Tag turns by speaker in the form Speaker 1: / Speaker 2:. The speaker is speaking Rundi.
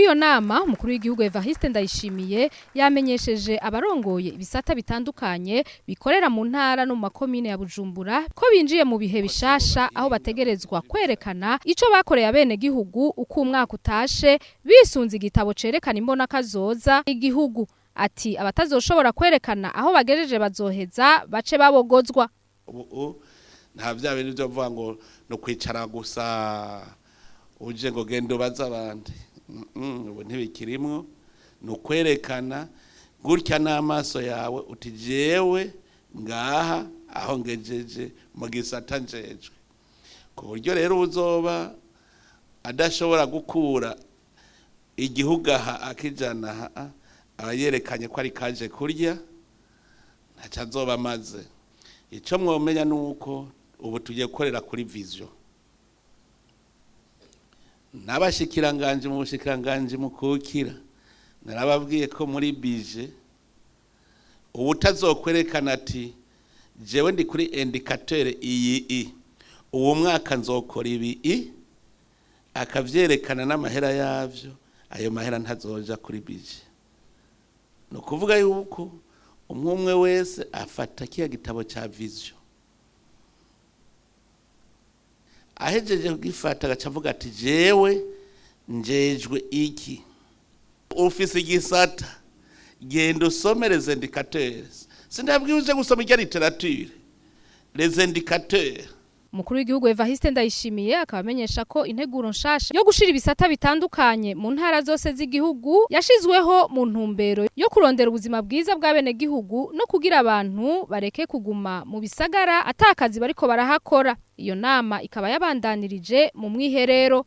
Speaker 1: muri iyo nama umukuru w'igihugu Evariste Ndayishimiye yamenyesheje abarongoye ibisata bitandukanye bikorera mu ntara no mu makomine ya Bujumbura ko binjiye mu bihe bishasha aho bategerezwa kwerekana ico bakoreye abene gihugu uko umwaka utashe bisunze igitabo cerekana imbona kazoza igihugu. Ati abatazoshobora kwerekana aho bagejeje bazoheza bace babogozwa.
Speaker 2: Nta bya bintu byo vuga ngo no kwicara gusa uje ngo gendo baza abandi. Ubu ntibikirimwo no kwerekana gutya n'amaso yawe uti jewe ngaha aho ngejeje mu gisata njejwe. Ku buryo rero uzoba adashobora gukura igihugu aha akijana ayerekanye ko ari kaje kurya ntaca azoba maze. Ico mwomenya nuko ubu tugiye gukorera kuri vision. N'abashikiranganje mu bushikiranganje mu kukira narababwiye ko muri bije ubutazokwerekana ati jewe ndi kuri indicateur iyi uwo mwaka nzokora ibi akavyerekana n'amahera yavyo, ayo mahera ntazoja kuri bije. No kuvuga yuko umwe wese afata kiya gitabo cha vision ahejeje kugifata gacavuga ati jewe njejwe iki. Office igisata gendo somere les indicateurs. Sindabwiye gusoma irya literature les indicateurs.
Speaker 1: Umukuru w'igihugu Evariste Ndayishimiye akabamenyesha ko integuro nshasha yo gushira ibisata bitandukanye mu ntara zose z'igihugu yashizweho mu ntumbero yo kurondera ubuzima bwiza bw'abene gihugu no kugira abantu bareke kuguma mu bisagara atakazi bariko barahakora. Iyo nama ikaba yabandanirije mu mwiherero.